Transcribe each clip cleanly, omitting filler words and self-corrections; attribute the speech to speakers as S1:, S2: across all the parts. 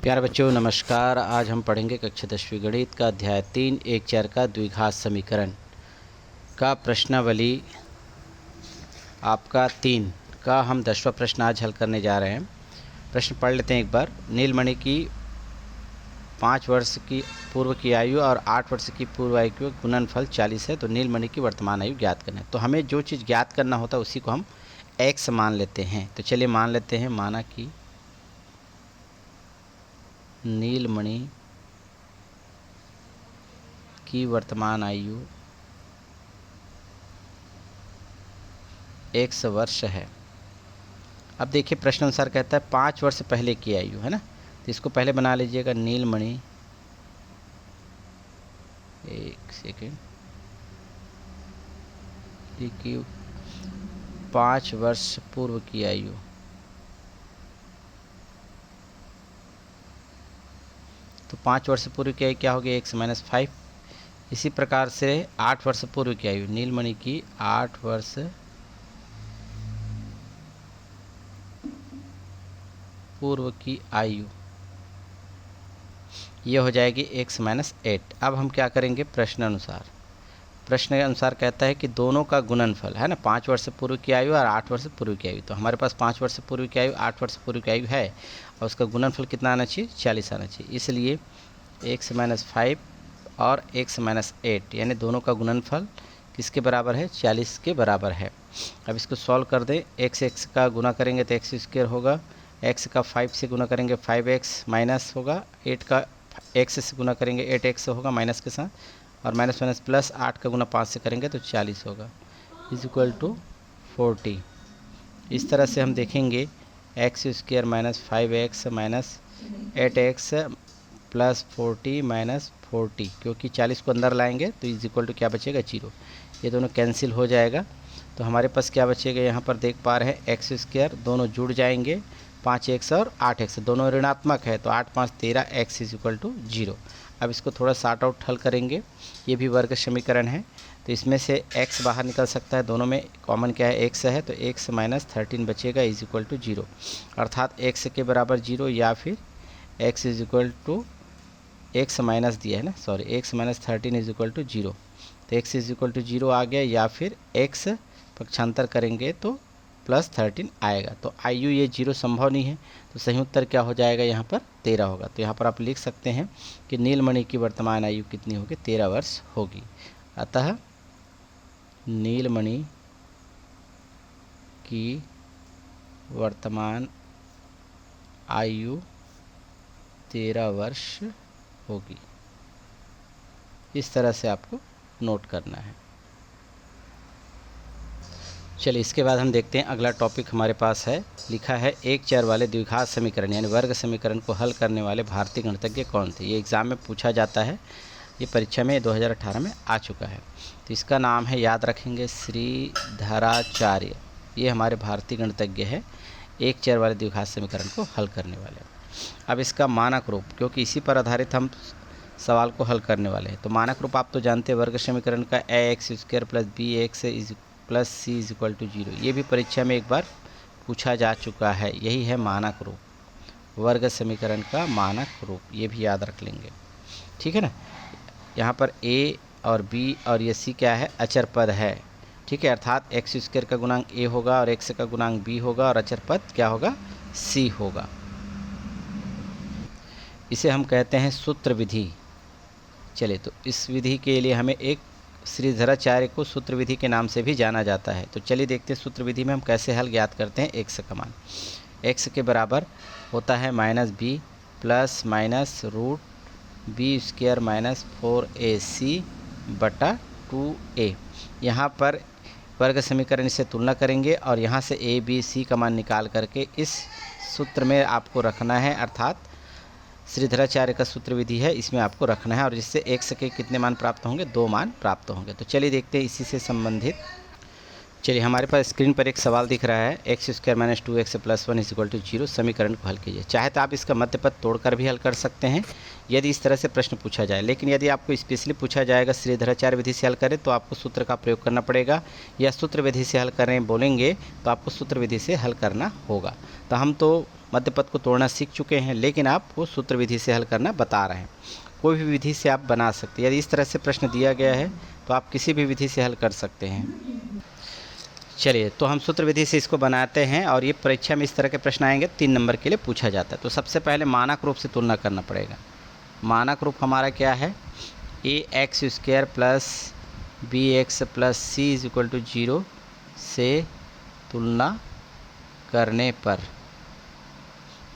S1: प्यारे बच्चों नमस्कार। आज हम पढ़ेंगे कक्षा 10वीं गणित का अध्याय 3 एक चर का द्विघात समीकरण का प्रश्नावली आपका 3 का हम 10वां प्रश्न आज हल करने जा रहे हैं। प्रश्न पढ़ लेते हैं एक बार। नीलमणि की 5 वर्ष की पूर्व की आयु और 8 वर्ष की पूर्व आयु का गुणनफल 40 है, तो नीलमणि की वर्तमान आयु ज्ञात करना है। तो हमें जो चीज़ ज्ञात करना होता है उसी को हम x मान लेते हैं। तो चलिए मान लेते हैं, माना कि नीलमणि की वर्तमान आयु x वर्ष है। अब देखिए प्रश्न अनुसार कहता है 5 वर्ष पहले की आयु है ना, तो इसको पहले बना लीजिएगा। नीलमणि, एक सेकेंड, की 5 वर्ष पूर्व की आयु, तो 5 वर्ष पूर्व की आयु क्या होगी, x - 5। इसी प्रकार से 8 वर्ष पूर्व की आयु, नीलमणि की 8 वर्ष पूर्व की आयु, ये हो जाएगी x - 8। अब हम क्या करेंगे, प्रश्न के अनुसार कहता है कि दोनों का गुणनफल है ना, 5 वर्ष पूर्व की आयु और 8 वर्ष पूर्व की आयु। तो हमारे पास 5 वर्ष पूर्व की आयु, 8 वर्ष पूर्व की आयु है और उसका गुणनफल कितना आना चाहिए, 40 आना चाहिए। इसलिए x - 5 और x - 8 यानी दोनों का गुणनफल किसके बराबर है, 40 के बराबर है। अब इसको सॉल्व कर दें। x का गुना करेंगे तो x² होगा, x का 5 से गुना करेंगे 5x माइनस होगा, 8 का x से गुना करेंगे 8x होगा माइनस के साथ, और माइनस माइनस प्लस 8 का गुना 5 से करेंगे तो 40 होगा, = 40। इस तरह से हम देखेंगे x² - 5x minus 8x plus 40 minus 40, क्योंकि 40 को अंदर लाएंगे तो क्या बचेगा, 0। ये दोनों कैंसिल हो जाएगा, तो हमारे पास क्या बचेगा, यहाँ पर देख पा रहे हैं x², दोनों जुड़ जाएंगे, 5x और 8x दोनों ऋणात्मक है, तो 8 5 13, x = 0। अब इसको थोड़ा सॉर्ट आउट हल करेंगे। ये भी वर्ग समीकरण है, तो इसमें से x बाहर निकल सकता है, दोनों में कॉमन क्या है, x है, तो x - 13 बचेगा = 0, अर्थात x के बराबर 0 या फिर x माइनस दिया है ना, सॉरी, x - 13 = 0, तो x = 0 आ गया, या फिर x पक्षांतर करेंगे तो +13 आएगा। तो आयु ये 0 संभव नहीं है, तो सही उत्तर क्या हो जाएगा, यहाँ पर 13 होगा। तो यहाँ पर आप लिख सकते हैं कि नीलमणि की वर्तमान आयु कितनी होगी, 13 वर्ष होगी। अतः नीलमणि की वर्तमान आयु 13 वर्ष होगी। इस तरह से आपको नोट करना है। चलिए इसके बाद हम देखते हैं अगला टॉपिक हमारे पास है, लिखा है एक चर वाले द्विघात समीकरण यानी वर्ग समीकरण को हल करने वाले भारतीय गणितज्ञ कौन थे। ये एग्ज़ाम में पूछा जाता है, ये परीक्षा में 2018 में आ चुका है। तो इसका नाम है, याद रखेंगे, श्रीधराचार्य। ये हमारे भारतीय गणितज्ञ है, एक चर वाले द्विघात समीकरण को हल करने वाले। अब इसका मानक रूप, क्योंकि इसी पर आधारित हम सवाल को हल करने वाले हैं, तो मानक रूप आप तो जानते हैं, वर्ग समीकरण का ax² + bx + c = 0। ये भी परीक्षा में एक बार पूछा जा चुका है। यही है मानक रूप, वर्ग समीकरण का मानक रूप, ये भी याद रख लेंगे, ठीक है ना। यहाँ पर a और b और ये c क्या है, अचर पद है, ठीक है, अर्थात x² का गुणांक a होगा और x का गुणांक b होगा और अचर पद क्या होगा, c होगा। इसे हम कहते हैं सूत्र विधि। चलिए, तो इस विधि के लिए हमें एक श्रीधराचार्य को सूत्र विधि के नाम से भी जाना जाता है। तो चलिए देखते हैं सूत्र विधि में हम कैसे हल ज्ञात करते हैं। x का मान x के बराबर होता है -b plus minus √b² - 4ac बटा 2a। यहाँ पर वर्ग समीकरण से तुलना करेंगे और यहाँ से a b c का मान निकाल करके इस सूत्र में आपको रखना है, अर्थात श्रीधराचार्य का सूत्र विधि है, इसमें आपको रखना है, और जिससे x के कितने मान प्राप्त होंगे, 2 मान प्राप्त होंगे। तो चलिए देखते हैं इसी से संबंधित चलिए, हमारे पास स्क्रीन पर एक सवाल दिख रहा है, एक्स स्क्वायर माइनस 2x प्लस 1 इक्वल टू 0 समीकरण को हल कीजिए। चाहे तो आप इसका मध्य पद तोड़कर भी हल कर सकते हैं यदि इस तरह से प्रश्न पूछा जाए, लेकिन यदि आपको स्पेशली पूछा जाएगा श्रीधराचार्य विधि से हल करें तो आपको सूत्र का प्रयोग करना पड़ेगा, या सूत्र विधि से हल करें बोलेंगे तो आपको सूत्र विधि से हल करना होगा। तो हम तो मध्य पद को तोड़ना सीख चुके हैं, लेकिन आपको सूत्र विधि से हल करना बता रहे हैं। कोई भी विधि से आप बना सकते हैं। यदि इस तरह से प्रश्न दिया गया है तो आप किसी भी विधि से हल कर सकते हैं। चलिए, तो हम सूत्र विधि से इसको बनाते हैं और ये परीक्षा में इस तरह के प्रश्न आएंगे, 3 नंबर के लिए पूछा जाता है। तो सबसे पहले मानक रूप से तुलना करना पड़ेगा। मानक रूप हमारा क्या है, a x square plus b x plus c is equal to 0 से तुलना करने पर,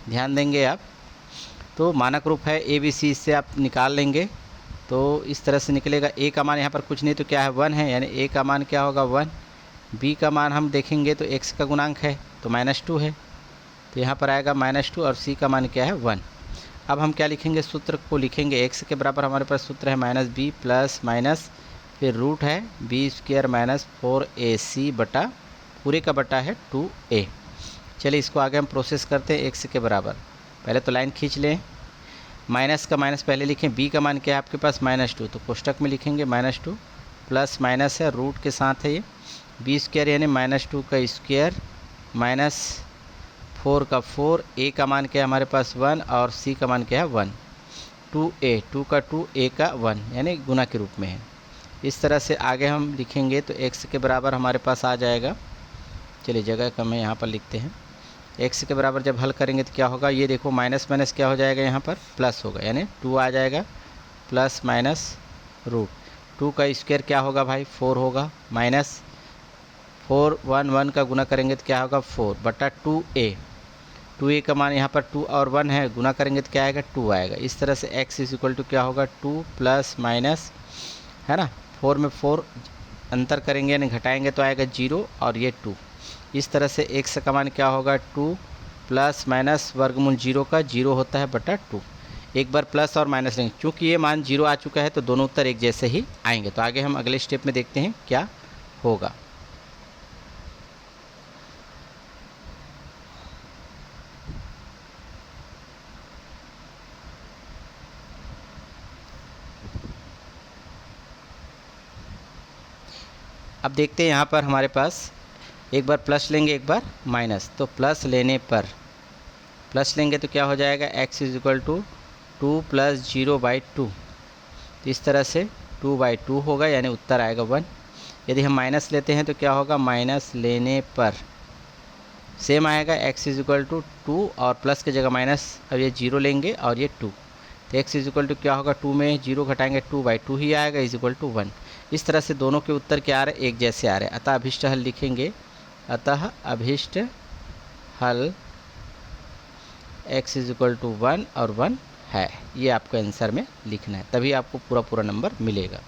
S1: ध्यान देंगे आप। तो मानक रूप है ए बी सी, इससे आप निकाल लेंगे तो इस तरह से निकलेगा। ए का मान यहाँ पर कुछ नहीं तो क्या है 1 है, यानी ए का मान क्या होगा 1। बी का मान हम देखेंगे तो x का गुणांक है तो -2 है, तो यहाँ पर आएगा -2, और c का मान क्या है 1। अब हम क्या लिखेंगे, सूत्र को लिखेंगे, x के बराबर हमारे पास सूत्र है -b प्लस माइनस फिर रूट है b स्क्वायर माइनस 4ac बटा पूरे का बटा है 2a। चलिए, इसको आगे हम प्रोसेस करते हैं। x के बराबर पहले तो लाइन खींच लें, माइनस का माइनस पहले लिखें, b का मान क्या है आपके पास -2, तो कोष्टक में लिखेंगे -2 प्लस माइनस है रूट के साथ है ये बी स्क्वायर यानी -2 का स्क्वायर माइनस 4 का 4, ए का मान क्या है हमारे पास 1 और सी का मान क्या है 1, 2a, 2 का 2, a का 1 यानी गुना के रूप में है। इस तरह से आगे हम लिखेंगे तो x के बराबर हमारे पास आ जाएगा। चलिए, जगह कम है, यहाँ पर लिखते हैं। x के बराबर जब हल करेंगे तो क्या होगा, ये देखो माइनस माइनस क्या हो जाएगा, यहाँ पर प्लस होगा, यानी 2 आ जाएगा प्लस माइनस रूट 2 का स्क्वायर क्या होगा भाई 4 होगा, माइनस 4 1 1 का गुना करेंगे तो क्या होगा 4 बटा 2a का मान यहाँ पर 2 और 1 है, गुना करेंगे तो क्या आएगा 2 आएगा। इस तरह से x इज इक्वल टू क्या होगा 2 प्लस माइनस है ना, 4 में 4 अंतर करेंगे यानी घटाएंगे तो आएगा 0 और ये 2। इस तरह से x का मान क्या होगा 2 प्लस माइनस वर्गमूल 0 का 0 होता है बटा 2। एक बार प्लस और माइनस लेंगे, चूँकि ये मान 0 आ चुका है तो दोनों उत्तर एक जैसे ही आएंगे। तो आगे हम अगले स्टेप में देखते हैं क्या होगा। अब देखते हैं यहाँ पर हमारे पास एक बार प्लस लेंगे एक बार माइनस, तो प्लस लेने पर प्लस लेंगे तो क्या हो जाएगा x इज इक्वल टू 2 प्लस 0/2, तो इस तरह से 2/2 होगा यानी उत्तर आएगा 1। यदि हम माइनस लेते हैं तो क्या होगा, माइनस लेने पर सेम आएगा x इज इक्वल टू 2 और प्लस की जगह माइनस, अब ये 0 लेंगे और ये 2, तो x इज इक्वल टू क्या होगा 2 में 0 घटाएंगे 2/2 ही आएगा इज इक्वल टू 1। इस तरह से दोनों के उत्तर क्या आ रहे हैं, एक जैसे आ रहे हैं। अतः अभिष्ट हल लिखेंगे, अतः अभिष्ट हल x इज इक्वल टू 1 और 1 है, ये आपको आंसर में लिखना है, तभी आपको पूरा नंबर मिलेगा।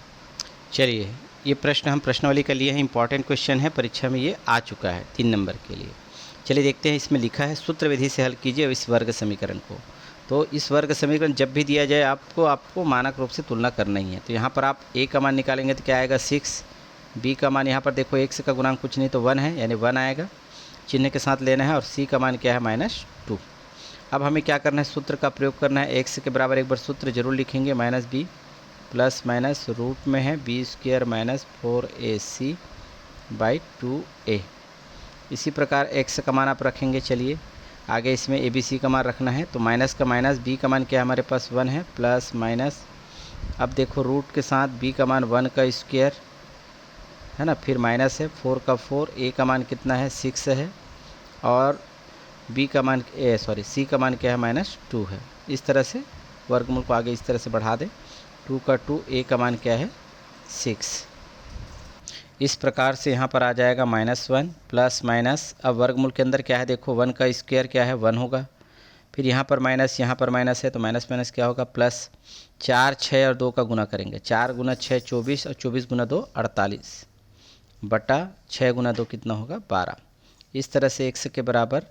S1: चलिए, ये प्रश्न हम प्रश्नावली का लिए हैं, इंपॉर्टेंट क्वेश्चन है, परीक्षा में ये आ चुका है 3 नंबर के लिए। चलिए देखते हैं, इसमें लिखा है सूत्र विधि से हल कीजिए इस वर्ग समीकरण को। तो इस वर्ग समीकरण जब भी दिया जाए आपको मानक रूप से तुलना करना ही है। तो यहाँ पर आप a का मान निकालेंगे तो क्या आएगा 6, b का मान यहाँ पर देखो x का गुणांक कुछ नहीं तो 1 है यानी 1 आएगा, चिन्ह के साथ लेना है, और c का मान क्या है -2। अब हमें क्या करना है, सूत्र का प्रयोग करना है। x के बराबर एक बार सूत्र जरूर लिखेंगे, -b प्लस माइनस रूट में है b स्क्वायर माइनस 4ac/2a। इसी प्रकार x का मान आप रखेंगे। चलिए आगे इसमें ए बी सी का मान रखना है, तो माइनस का माइनस b का मान क्या है हमारे पास 1 है प्लस माइनस, अब देखो रूट के साथ b का मान 1 का स्क्वायर है ना, फिर माइनस है 4 का 4, a का मान कितना है 6 है, और b का मान c का मान क्या है -2 है। इस तरह से वर्गमूल को आगे इस तरह से बढ़ा दें, 2 का 2, a का मान क्या है 6। इस प्रकार से यहाँ पर आ जाएगा -1 प्लस माइनस, अब वर्गमूल के अंदर क्या है देखो 1 का स्क्वायर क्या है 1 होगा, फिर यहाँ पर माइनस है तो माइनस माइनस क्या होगा प्लस, 4 6 और 2 का गुना करेंगे, 4 गुना 6 24 और 24 गुना 2 48 बटा 6 गुना 2 कितना होगा 12। इस तरह से x के बराबर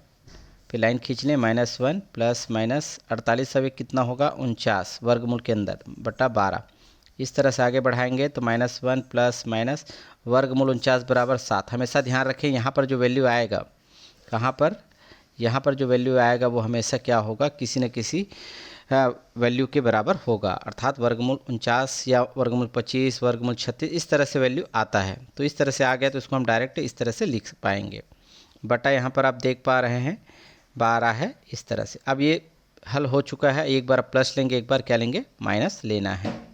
S1: फिर लाइन खींच लें, -1 प्लस माइनस 48 अब कितना होगा 49 वर्गमूल के अंदर बटा 12। इस तरह से आगे बढ़ाएंगे तो -1 प्लस माइनस, वर्गमूल 49 बराबर 7। हमेशा ध्यान रखें यहाँ पर जो वैल्यू आएगा, कहाँ पर, यहाँ पर जो वैल्यू आएगा वो हमेशा क्या होगा, किसी न किसी वैल्यू के बराबर होगा, अर्थात वर्गमूल 49 या वर्गमूल 25, वर्गमूल 36, इस तरह से वैल्यू आता है। तो इस तरह से आ गया तो इसको हम डायरेक्ट इस तरह से लिख पाएंगे। बटा यहाँ पर आप देख पा रहे हैं 12 है, इस तरह से। अब ये हल हो चुका है। एक बार प्लस लेंगे, एक बार क्या लेंगे, माइनस लेना है।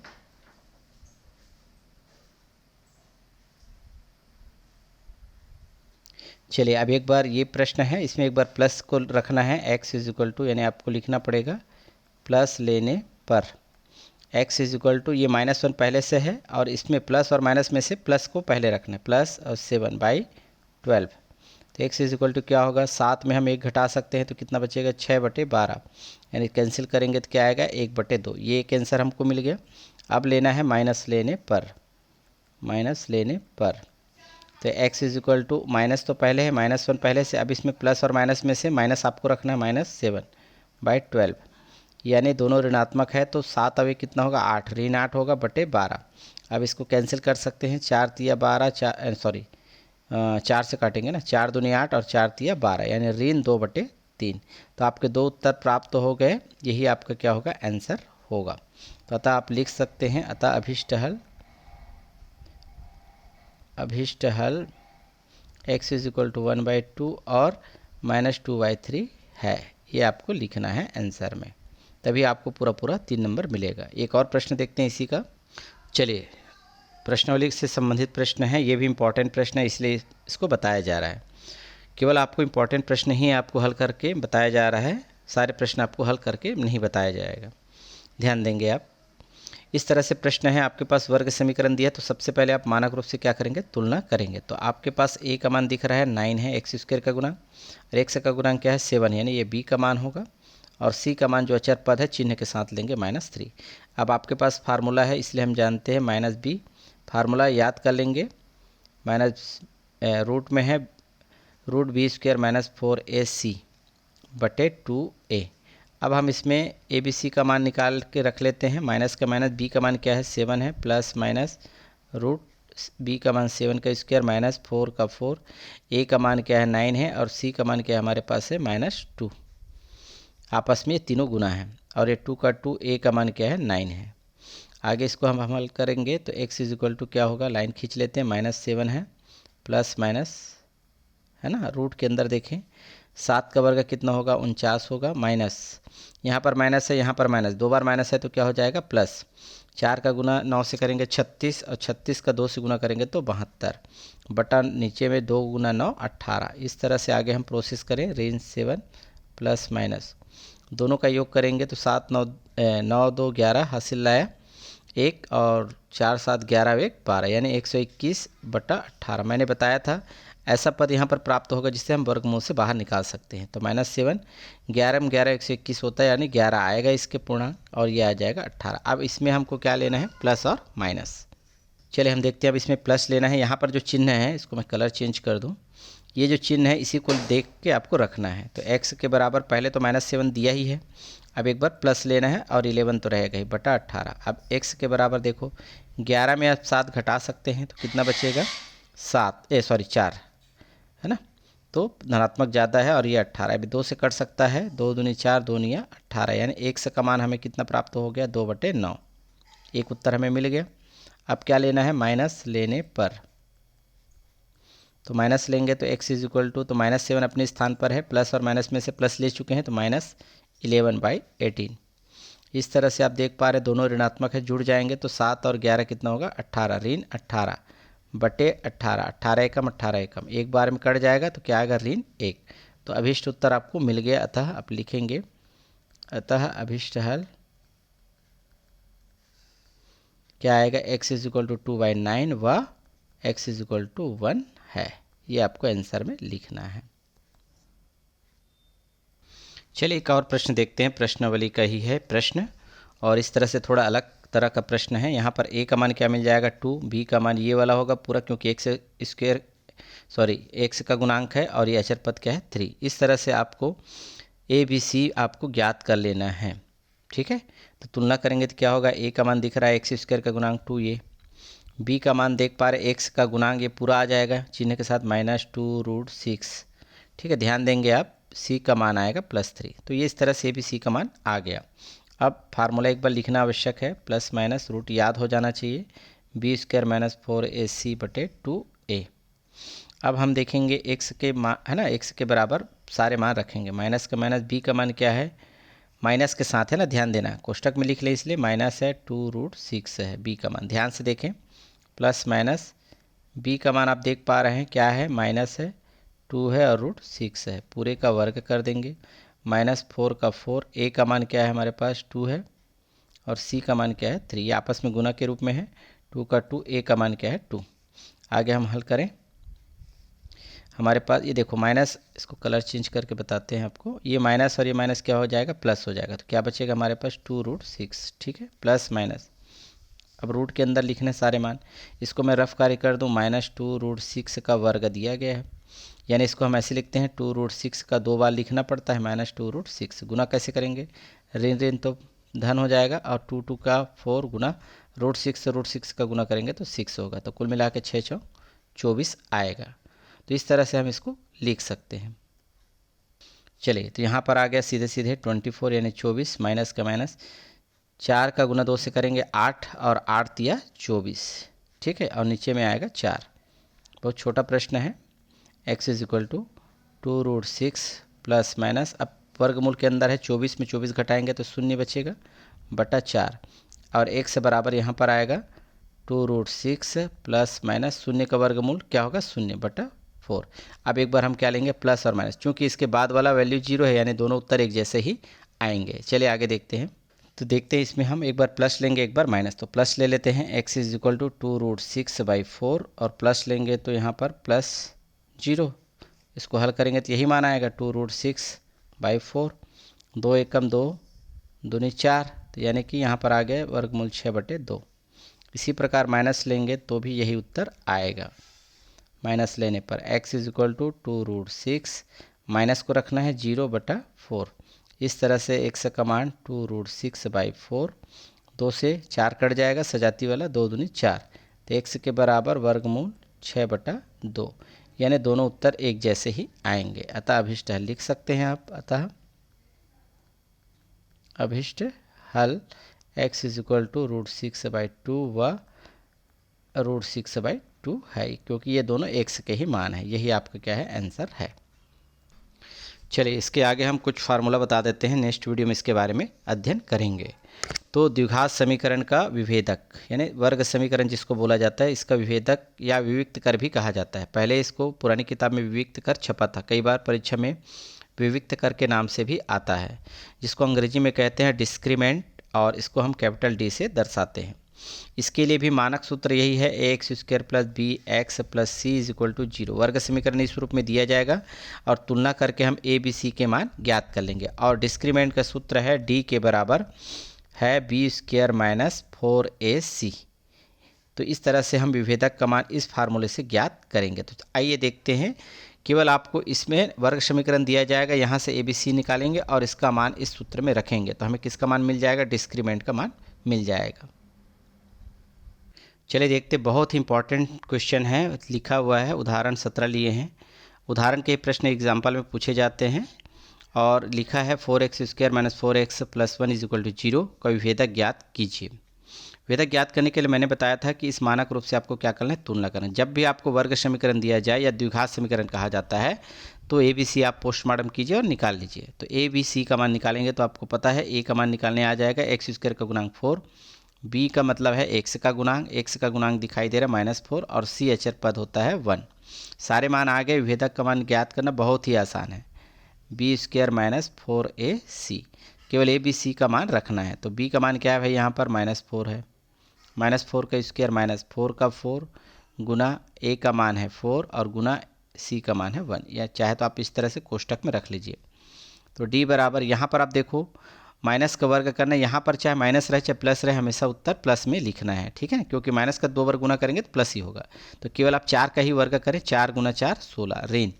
S1: चलिए अब एक बार ये प्रश्न है, इसमें एक बार प्लस को रखना है। x इज इक्वल टू, यानी आपको लिखना पड़ेगा प्लस लेने पर x इज इक्वल टू, ये -1 पहले से है और इसमें प्लस और माइनस में से प्लस को पहले रखना है, प्लस और 7/12। तो x इज इक्वल टू क्या होगा, 7 में हम 1 घटा सकते हैं तो कितना बचेगा, 6/12, यानी कैंसिल करेंगे तो क्या आएगा, 1/2। ये एक आंसर हमको मिल गया। अब लेना है माइनस लेने पर, माइनस लेने पर। तो x is equal to, minus तो पहले है, -1 पहले से, अब इसमें प्लस और माइनस में से माइनस आपको रखना है, -7/12, यानी दोनों ऋणात्मक है। तो 7 अब कितना होगा, 8, ऋण 8 होगा बटे 12। अब इसको कैंसिल कर सकते हैं, 4 तिया 12, 4 से काटेंगे ना, 4 दूनी 8 और 4 तिया 12, यानी ऋण 2/3। तो आपके दो उत्तर प्राप्त हो गए, यही आपका क्या होगा, आंसर होगा। तो अतः आप लिख सकते हैं, अतः अभिष्ट हल x इज इक्वल टू 1/2 और -2/3 है। ये आपको लिखना है आंसर में, तभी आपको पूरा 3 नंबर मिलेगा। एक और प्रश्न देखते हैं इसी का। चलिए, प्रश्नावली से संबंधित प्रश्न है, ये भी इम्पॉर्टेंट प्रश्न है, इसलिए इसको बताया जा रहा है। केवल आपको इम्पॉर्टेंट प्रश्न ही आपको हल करके बताया जा रहा है, सारे प्रश्न आपको हल करके नहीं बताया जाएगा, ध्यान देंगे आप। इस तरह से प्रश्न है, आपके पास वर्ग समीकरण दिया, तो सबसे पहले आप मानक रूप से क्या करेंगे, तुलना करेंगे। तो आपके पास a का मान दिख रहा है 9 है, x² का गुणांक, और x का गुणांक क्या है, 7, यानी ये b का मान होगा, और c का मान जो अचर पद है चिन्ह के साथ लेंगे -3। अब आपके पास फार्मूला है, इसलिए हम जानते हैं -b, फार्मूला याद कर लेंगे, रूट में है √b² -4ac बटे 2a। अब हम इसमें ए बी सी का मान निकाल के रख लेते हैं, माइनस का माइनस, बी का मान क्या है, 7 है, प्लस माइनस √b का मान 7 का स्क्वायर -4 का 4, ए का मान क्या है 9 है, और सी का मान क्या है हमारे पास है -2। आपस में ये तीनों गुना है, और ये 2 का 2, ए का मान क्या है 9 है। आगे इसको हम हल करेंगे तो x इज इक्वल टू क्या होगा, लाइन खींच लेते हैं, -7 है, प्लस माइनस है ना, रूट के अंदर देखें 7 का वर्ग कितना होगा, 49 होगा, माइनस यहाँ पर माइनस है, यहाँ पर माइनस, 2 बार माइनस है तो क्या हो जाएगा, प्लस 4 का गुना 9 से करेंगे 36, और 36 का 2 से गुना करेंगे तो 72, बटा नीचे में 2 गुना 9 18। इस तरह से आगे हम प्रोसेस करें, रेंज 7 प्लस माइनस, दोनों का योग करेंगे तो 7 9 2 11 हासिल लाया 1, और 4 7 11 1 12, यानी 121/18। मैंने बताया था ऐसा पद यहाँ पर प्राप्त होगा जिससे हम वर्गमूल से बाहर निकाल सकते हैं। तो -7, 11 में 11 121 होता है, यानी 11 आएगा इसके पूर्णांक, और ये आ जाएगा 18। अब इसमें हमको क्या लेना है, प्लस और माइनस। चलिए हम देखते हैं, अब इसमें प्लस लेना है। यहाँ पर जो चिन्ह है, इसको मैं कलर चेंज कर दूँ, ये जो चिन्ह है इसी को देख के आपको रखना है। तो x के बराबर पहले तो -7 दिया ही है, अब एक बार प्लस लेना है, और 11 तो रहेगा ही, बटा 18। अब x के बराबर देखो, 11 में आप 7 घटा सकते हैं तो कितना बचेगा, 4 है ना, तो धनात्मक ज़्यादा है, और ये 18 अभी 2 से कट सकता है, 2 दूनी 4 2 निया 18, यानी x का मान हमें कितना प्राप्त हो गया, 2/9। एक उत्तर हमें मिल गया। अब क्या लेना है, माइनस लेने पर। तो माइनस लेंगे तो x इज इक्वल टू, तो -7 अपने स्थान पर है, प्लस और माइनस में से प्लस ले चुके हैं, तो -11/18। इस तरह से आप देख पा रहे दोनों ऋणात्मक है, जुड़ जाएंगे तो 7 और 11 कितना होगा, 18, ऋण 18 बटे 18, 18 एकम 18 एकम, एक बार में कट जाएगा तो क्या आएगा, ऋण 1। तो अभिष्ट उत्तर आपको मिल गया। अतः आप लिखेंगे, अतः अभिष्ट हल क्या आएगा, x इज इक्वल टू 2/9 व x इज इक्वल टू 1 है। ये आपको आंसर में लिखना है। चलिए एक और प्रश्न देखते हैं, प्रश्नावली का ही है प्रश्न, और इस तरह से थोड़ा अलग तरह का प्रश्न है। यहाँ पर a का मान क्या मिल जाएगा, 2, b का मान ये वाला होगा पूरा, क्योंकि x का गुणांक है, और ये अचर पद क्या है, 3। इस तरह से आपको a b c आपको ज्ञात कर लेना है, ठीक है। तो तुलना करेंगे तो क्या होगा, a का मान दिख रहा है x² का गुणांक 2a, बी का मान देख पा रहे एक्स का गुणांक ये पूरा आ जाएगा चिन्ह के साथ -2√6। ठीक है, ध्यान देंगे आप, सी का मान आएगा +3। तो ये इस तरह से भी सी का मान आ गया। अब फार्मूला एक बार लिखना आवश्यक है, प्लस माइनस रूट याद हो जाना चाहिए, b² - 4ac/2a। अब हम देखेंगे एक्स के मान है ना, एक्स के बराबर सारे मान रखेंगे, माइनस का माइनस, बी का मान क्या है, माइनस के साथ है ना, ध्यान देना, कोष्टक में लिख ले इसलिए माइनस है 2√6 है बी का मान, ध्यान से देखें, प्लस माइनस बी का मान आप देख पा रहे हैं क्या है, माइनस है 2 है और √6 है, पूरे का वर्ग कर देंगे, -4 का 4, ए का मान क्या है हमारे पास 2 है और सी का मान क्या है 3, ये आपस में गुना के रूप में है, 2 का 2, ए का मान क्या है 2। आगे हम हल करें, हमारे पास ये देखो माइनस, इसको कलर चेंज करके बताते हैं आपको, ये माइनस और ये माइनस क्या हो जाएगा, प्लस हो जाएगा, तो क्या बचेगा हमारे पास 2√6। ठीक है, प्लस माइनस, अब रूट के अंदर लिखने सारे मान, इसको मैं रफ कार्य कर दूँ, -2√6 का वर्ग दिया गया है, यानी इसको हम ऐसे लिखते हैं 2√6 का 2 बार लिखना पड़ता है, -2√6, गुना कैसे करेंगे, ऋण ऋण तो धन हो जाएगा और 2 का 4 गुना √6 से √6 का गुना करेंगे तो 6 होगा, तो कुल मिला के 6 × 24 आएगा। तो इस तरह से हम इसको लिख सकते हैं। चलिए, तो यहाँ पर आ गया सीधे सीधे 24 यानी 24, माइनस का माइनस, 4 का गुना 2 से करेंगे 8 और 8 दिया 24। ठीक है, और नीचे में आएगा 4। बहुत छोटा प्रश्न है, x = 2√6 प्लस माइनस, अब वर्गमूल के अंदर है 24 में 24 घटाएंगे तो 0 बचेगा बटा 4 और x बराबर यहाँ पर आएगा 2√6 प्लस माइनस 0 का वर्गमूल क्या होगा 0/4। अब एक बार हम क्या लेंगे प्लस और माइनस, क्योंकि इसके बाद वाला वैल्यू 0 है यानी दोनों उत्तर एक जैसे ही आएंगे। चलिए आगे देखते हैं, तो देखते हैं इसमें हम एक बार प्लस लेंगे एक बार माइनस, तो प्लस ले लेते हैं, x = 2√6/4 और प्लस लेंगे तो यहाँ पर +0, इसको हल करेंगे तो यही मान आएगा 2√6/4, 2 एकम 2 दूनी 4, तो यानी कि यहाँ पर आ गया वर्गमूल 6/2। इसी प्रकार माइनस लेंगे तो भी यही उत्तर आएगा, माइनस लेने पर x = 2√6, माइनस को रखना है 0/4, इस तरह से x का मान 2√6/4, 2 से 4 कट जाएगा सजाती वाला, 2 दूनी 4, तो x के बराबर वर्गमूल 6/2, यानी दोनों उत्तर एक जैसे ही आएंगे। अतः अभिष्ट हल लिख सकते हैं आप, अतः अभिष्ट हल x = √6/2 व √6/2 है, क्योंकि ये दोनों x के ही मान है, यही आपका क्या है आंसर है। चलिए इसके आगे हम कुछ फार्मूला बता देते हैं, नेक्स्ट वीडियो में इसके बारे में अध्ययन करेंगे। तो द्विघात समीकरण का विभेदक यानी वर्ग समीकरण जिसको बोला जाता है, इसका विभेदक या विविक्त कर भी कहा जाता है। पहले इसको पुरानी किताब में विविक्त कर छपा था, कई बार परीक्षा में विविक्त कर के नाम से भी आता है, जिसको अंग्रेजी में कहते हैं डिस्क्रिमेंट, और इसको हम कैपिटल डी से दर्शाते हैं। इसके लिए भी मानक सूत्र यही है, ax² + bx + c = 0। वर्ग समीकरण इस रूप में दिया जाएगा और तुलना करके हम a b c के मान ज्ञात कर लेंगे, और डिस्क्रिमेंट का सूत्र है d के बराबर है b² - 4ac। तो इस तरह से हम विभेदक का मान इस फार्मूले से ज्ञात करेंगे। तो आइए देखते हैं, केवल आपको इसमें वर्ग समीकरण दिया जाएगा, यहाँ से a b c निकालेंगे और इसका मान इस सूत्र में रखेंगे, तो हमें किसका मान मिल जाएगा, डिस्क्रिमेंट का मान मिल जाएगा। चलिए देखते, बहुत ही इंपॉर्टेंट क्वेश्चन है, लिखा हुआ है, उदाहरण 17 लिए हैं। उदाहरण के प्रश्न एग्जाम्पल में पूछे जाते हैं और लिखा है 4x² - 4x + 1 = 0 का विभेदक ज्ञात कीजिए। विभेदक ज्ञात करने के लिए मैंने बताया था कि इस मानक रूप से आपको क्या करना है, तुलना करना। जब भी आपको वर्ग समीकरण दिया जाए या द्विघात समीकरण कहा जाता है तो ए बी सी आप पोस्टमार्टम कीजिए और निकाल लीजिए। तो ए बी सी का मान निकालेंगे तो आपको पता है ए का मान निकालने आ जाएगा x² का गुणांक 4, बी का मतलब है x का गुणांक दिखाई दे रहा है -4 और सी अचर पद होता है 1। सारे मान आ गए, विभेदक का मान ज्ञात करना बहुत ही आसान है, b² - 4ac, केवल ए बी सी का मान रखना है। तो b का मान क्या है भाई, यहाँ पर -4 है, -4 का स्क्वायर -4 का 4 गुना a का मान है 4 और गुना c का मान है 1, या चाहे तो आप इस तरह से कोष्टक में रख लीजिए। तो d बराबर, यहाँ पर आप देखो माइनस का वर्ग करना है, यहाँ पर चाहे माइनस रहे चाहे प्लस रहे, हमेशा उत्तर प्लस में लिखना है, ठीक है, क्योंकि माइनस का 2 बार गुना करेंगे तो प्लस ही होगा। तो केवल आप 4 का ही वर्ग करें, 4 × 4 16, ऋण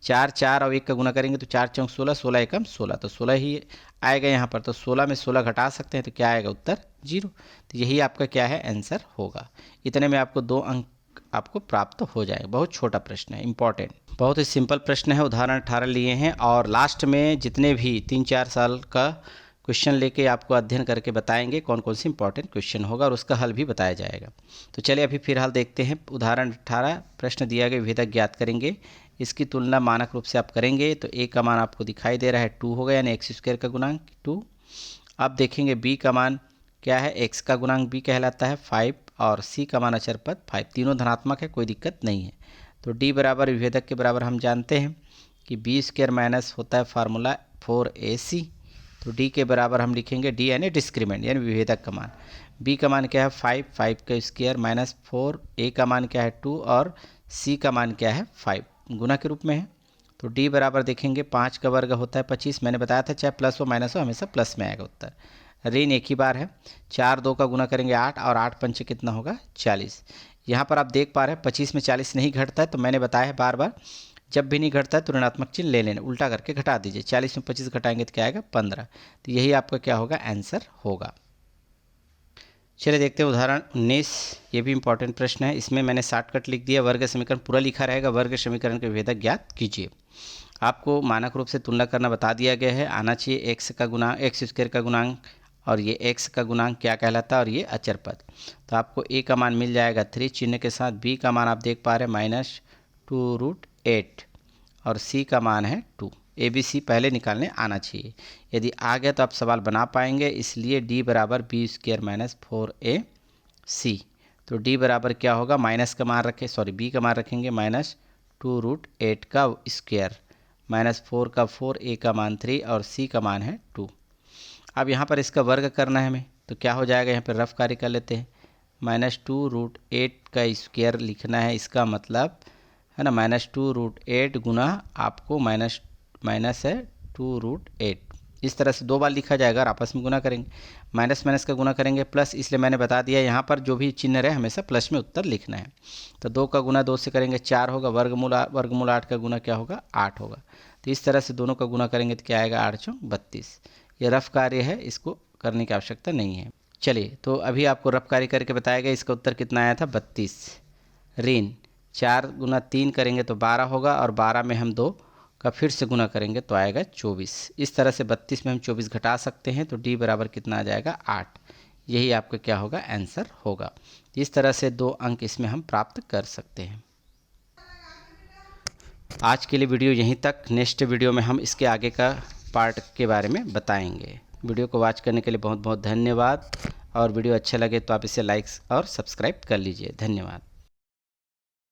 S1: 4 4 और 1 का गुना करेंगे तो 4 × 4 16, 16 एकम 16, तो 16 ही आएगा यहाँ पर, तो 16 में 16 घटा सकते हैं तो क्या आएगा उत्तर 0। तो यही आपका क्या है आंसर होगा। इतने में आपको 2 अंक आपको प्राप्त हो जाएगा। बहुत छोटा प्रश्न है, इंपॉर्टेंट, बहुत ही सिंपल प्रश्न है। उदाहरण 18 लिए हैं और लास्ट में जितने भी 3-4 साल का क्वेश्चन लेके आपको अध्ययन करके बताएंगे कौन कौन से इंपॉर्टेंट क्वेश्चन होगा और उसका हल भी बताया जाएगा। तो चलिए अभी फिलहाल देखते हैं उदाहरण 18। प्रश्न दिया गया विभेदक ज्ञात करेंगे, इसकी तुलना मानक रूप से आप करेंगे तो a का मान आपको दिखाई दे रहा है 2 होगा, यानी एक्स स्क्वायर का गुणांक 2। अब देखेंगे b का मान क्या है, x का गुणांक b कहलाता है 5 और c का मान अचर पद 5, तीनों धनात्मक है, कोई दिक्कत नहीं है। तो d बराबर विभेदक के बराबर हम जानते हैं कि b स्क्वायर माइनस होता है फार्मूला 4ac। तो d के बराबर हम लिखेंगे d यानी डिस्क्रीमेंट यानी विभेदक का मान। b का मान क्या है 5 का स्क्वायर माइनस 4, a का मान क्या है 2 और c का मान क्या है 5, गुना के रूप में है। तो d बराबर देखेंगे 5 का वर्ग होता है 25, मैंने बताया था चाहे प्लस हो माइनस हो हमेशा प्लस में आएगा उत्तर। ऋण एक ही बार है, 4 2 का गुना करेंगे 8 और 8 पंचे कितना होगा 40। यहाँ पर आप देख पा रहे हैं 25 में 40 नहीं घटता है, तो मैंने बताया है बार बार जब भी नहीं घटता है तो ऋणात्मक चिन्ह ले लेना, उल्टा करके घटा दीजिए। 40 में 25 घटाएंगे तो क्या आएगा 15। तो यही आपका क्या होगा आंसर होगा। चलिए देखते हैं उदाहरण 19। ये भी इंपॉर्टेंट प्रश्न है, इसमें मैंने शॉर्टकट लिख दिया, वर्ग समीकरण पूरा लिखा रहेगा। वर्ग समीकरण के विभेदक ज्ञात कीजिए। आपको मानक रूप से तुलना करना बता दिया गया है, आना चाहिए एक्स का गुणांक एक्स स्क्वायर का गुणांक और ये x का गुणांक क्या कहलाता है और ये अचर पद। तो आपको a का मान मिल जाएगा 3 चिन्ह के साथ, b का मान आप देख पा रहे हैं -2√8 और c का मान है 2। ABC पहले निकालने आना चाहिए, यदि आ गया तो आप सवाल बना पाएंगे। इसलिए d बराबर b स्क्वायर माइनस 4ac। तो d बराबर क्या होगा, माइनस का मान रखें, सॉरी b का मान रखेंगे -2√8 का स्क्वायर माइनस 4 का 4, a का मान 3 और c का मान है 2। अब यहाँ पर इसका वर्ग करना है हमें, तो क्या हो जाएगा, यहाँ पर रफ कार्य कर लेते हैं। -2√8 का स्क्वायर लिखना है, इसका मतलब है ना -2√8 गुना आपको माइनस है 2√8, इस तरह से 2 बार लिखा जाएगा और आपस में गुना करेंगे। माइनस माइनस का गुना करेंगे प्लस, इसलिए मैंने बता दिया यहाँ पर जो भी चिन्ह रहे हमेशा प्लस में उत्तर लिखना है। तो 2 का गुना 2 से करेंगे 4 होगा, वर्गमूल 8 का गुना क्या होगा 8 होगा। तो इस तरह से दोनों का गुना करेंगे तो क्या आएगा 8 × 32। ये रफ कार्य है, इसको करने की आवश्यकता नहीं है। चलिए तो अभी आपको रफ कार्य करके बताया गया, इसका उत्तर कितना आया था 32। ऋण 4 × 3 करेंगे तो 12 होगा और 12 में हम 2 का फिर से गुना करेंगे तो आएगा 24। इस तरह से 32 में हम 24 घटा सकते हैं, तो d बराबर कितना आ जाएगा 8। यही आपका क्या होगा आंसर होगा। इस तरह से 2 अंक इसमें हम प्राप्त कर सकते हैं। आज के लिए वीडियो यहीं तक, नेक्स्ट वीडियो में हम इसके आगे का पार्ट के बारे में बताएंगे। वीडियो को वॉच करने के लिए बहुत बहुत धन्यवाद और वीडियो अच्छा लगे तो आप इसे लाइक और सब्सक्राइब कर लीजिए। धन्यवाद।